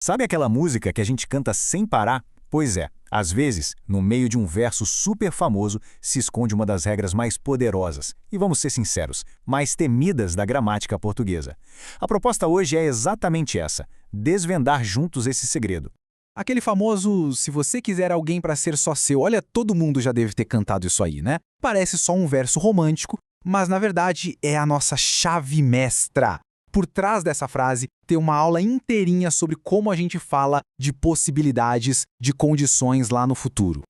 Sabe aquela música que a gente canta sem parar? Pois é, às vezes, no meio de um verso super famoso, se esconde uma das regras mais poderosas e, vamos ser sinceros, mais temidas da gramática portuguesa. A proposta hoje é exatamente essa: desvendar juntos esse segredo. Aquele famoso "se você quiser alguém pra ser só seu", olha, todo mundo já deve ter cantado isso aí, né? Parece só um verso romântico, mas na verdade é a nossa chave mestra. Por trás dessa frase tem uma aula inteirinha sobre como a gente fala de possibilidades, de condições lá no futuro.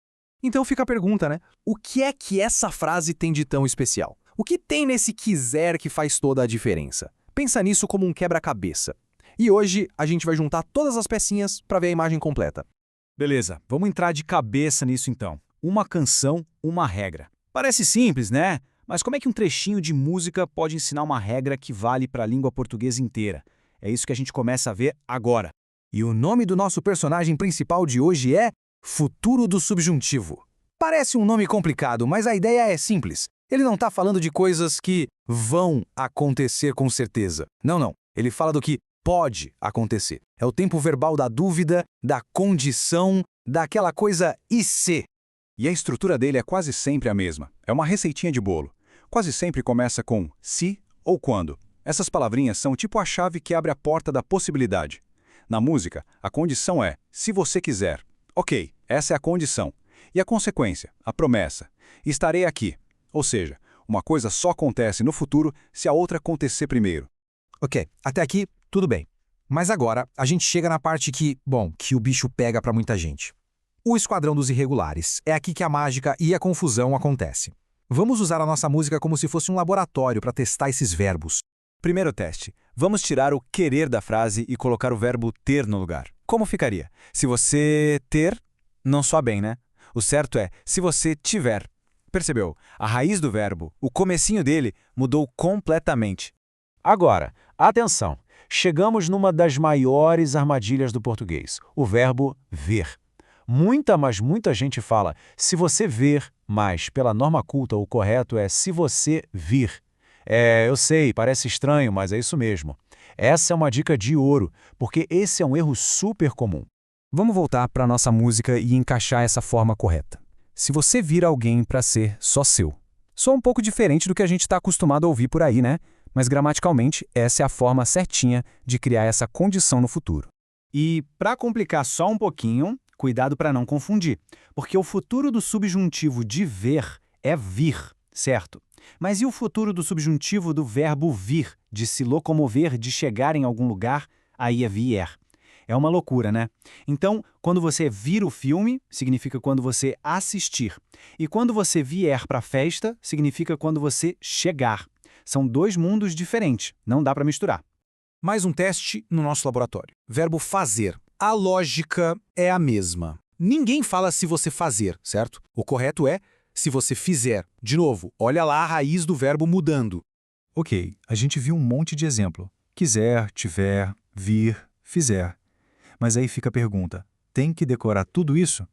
Então fica a pergunta, né? O que é que essa frase tem de tão especial? O que tem nesse quiser que faz toda a diferença? Pensa nisso como um quebra-cabeça. E hoje a gente vai juntar todas as pecinhas para ver a imagem completa. Beleza, vamos entrar de cabeça nisso então. Uma canção, uma regra. Parece simples, né? Mas como é que um trechinho de música pode ensinar uma regra que vale para a língua portuguesa inteira? É isso que a gente começa a ver agora. E o nome do nosso personagem principal de hoje é Futuro do Subjuntivo. Parece um nome complicado, mas a ideia é simples. Ele não está falando de coisas que vão acontecer com certeza. Não. Ele fala do que pode acontecer. É o tempo verbal da dúvida, da condição, daquela coisa e se. E a estrutura dele é quase sempre a mesma. É uma receitinha de bolo. Quase sempre começa com se ou quando. Essas palavrinhas são tipo a chave que abre a porta da possibilidade. Na música, a condição é se você quiser. Ok, essa é a condição. E a consequência, a promessa. Estarei aqui. Ou seja, uma coisa só acontece no futuro se a outra acontecer primeiro. Ok, até aqui tudo bem. Mas agora a gente chega na parte que o bicho pega para muita gente. O Esquadrão dos Irregulares. É aqui que a mágica e a confusão acontecem. Vamos usar a nossa música como se fosse um laboratório para testar esses verbos. Primeiro teste. Vamos tirar o querer da frase e colocar o verbo ter no lugar. Como ficaria? Se você ter, não soa bem, né? O certo é se você tiver. Percebeu? A raiz do verbo, o comecinho dele, mudou completamente. Agora, atenção. Chegamos numa das maiores armadilhas do português, o verbo ver. Muita gente fala se você ver, mas pela norma culta o correto é se você vir. Eu sei, parece estranho, mas é isso mesmo. Essa é uma dica de ouro, porque esse é um erro super comum. Vamos voltar para a nossa música e encaixar essa forma correta. Se você vir alguém para ser só seu. Soa um pouco diferente do que a gente está acostumado a ouvir por aí, né? Mas gramaticalmente, essa é a forma certinha de criar essa condição no futuro. E, para complicar só um pouquinho, cuidado para não confundir, porque o futuro do subjuntivo de ver é vir, certo? Mas e o futuro do subjuntivo do verbo vir, de se locomover, de chegar em algum lugar, aí é vier. É uma loucura, né? Então, quando você vir o filme, significa quando você assistir. E quando você vier para a festa, significa quando você chegar. São dois mundos diferentes, não dá para misturar. Mais um teste no nosso laboratório. Verbo fazer. A lógica é a mesma. Ninguém fala se você fazer, certo? O correto é se você fizer. De novo, olha lá a raiz do verbo mudando. Ok, a gente viu um monte de exemplo. Quiser, tiver, vir, fizer. Mas aí fica a pergunta, tem que decorar tudo isso?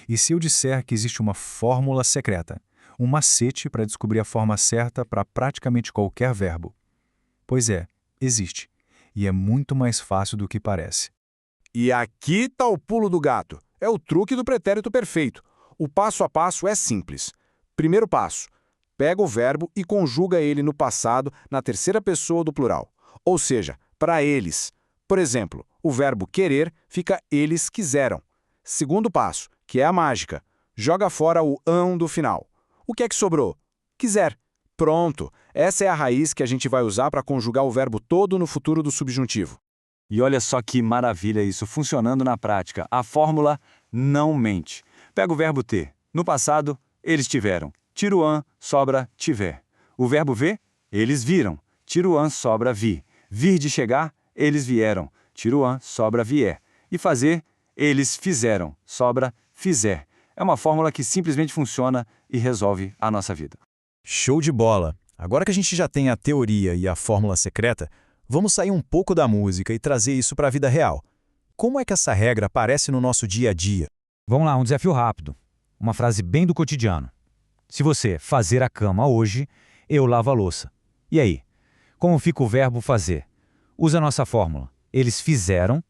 E se eu disser que existe uma fórmula secreta? Um macete para descobrir a forma certa para praticamente qualquer verbo? Pois é, existe. E é muito mais fácil do que parece. E aqui está o pulo do gato. É o truque do pretérito perfeito. O passo a passo é simples. Primeiro passo, pega o verbo e conjuga ele no passado na terceira pessoa do plural. Ou seja, para eles. Por exemplo, o verbo querer fica eles quiseram. Segundo passo, que é a mágica. Joga fora o ão do final. O que é que sobrou? Quiser. Pronto. Essa é a raiz que a gente vai usar para conjugar o verbo todo no futuro do subjuntivo. E olha só que maravilha isso, funcionando na prática. A fórmula não mente. Pega o verbo ter. No passado, eles tiveram. Tira o an, sobra tiver. O verbo ver, eles viram. Tira o an, sobra vi. Vir de chegar, eles vieram. Tira o an, sobra vier. E fazer, eles fizeram. Sobra fizer. É uma fórmula que simplesmente funciona e resolve a nossa vida. Show de bola! Agora que a gente já tem a teoria e a fórmula secreta, vamos sair um pouco da música e trazer isso para a vida real. Como é que essa regra aparece no nosso dia a dia? Vamos lá, um desafio rápido. Uma frase bem do cotidiano. Se você fazer a cama hoje, eu lavo a louça. E aí? Como fica o verbo fazer? Usa a nossa fórmula. Eles fizeram,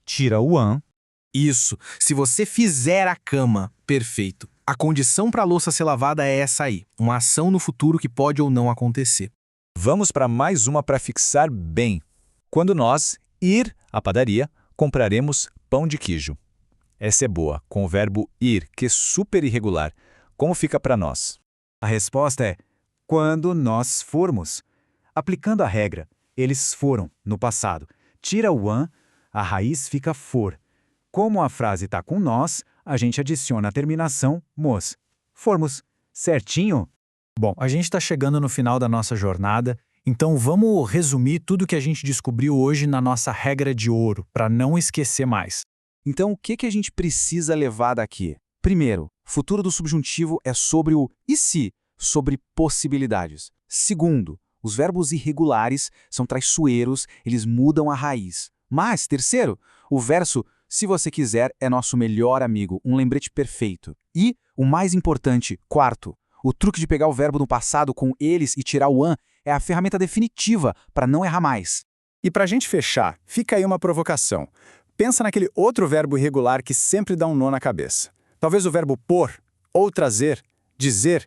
tira o an. Isso. Se você fizer a cama, perfeito. A condição para a louça ser lavada é essa aí. Uma ação no futuro que pode ou não acontecer. Vamos para mais uma para fixar bem. Quando nós ir à padaria, compraremos pão de queijo. Essa é boa, com o verbo ir, que é super irregular. Como fica para nós? A resposta é quando nós formos. Aplicando a regra, eles foram, no passado. Tira o an, a raiz fica for. Como a frase está com nós, a gente adiciona a terminação mos. Formos. Certinho? Bom, a gente está chegando no final da nossa jornada, então vamos resumir tudo que a gente descobriu hoje na nossa regra de ouro, para não esquecer mais. Então, o que a gente precisa levar daqui? Primeiro, futuro do subjuntivo é sobre o e se, sobre possibilidades. Segundo, os verbos irregulares são traiçoeiros, eles mudam a raiz. Mas, terceiro, o verso se você quiser é nosso melhor amigo, um lembrete perfeito. E, o mais importante, quarto, o truque de pegar o verbo no passado com eles e tirar o an é a ferramenta definitiva para não errar mais. E para a gente fechar, fica aí uma provocação. Pensa naquele outro verbo irregular que sempre dá um nó na cabeça. Talvez o verbo pôr, ou trazer, dizer.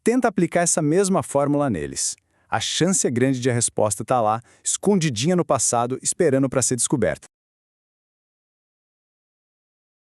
Tenta aplicar essa mesma fórmula neles. A chance é grande de a resposta estar lá, escondidinha no passado, esperando para ser descoberta.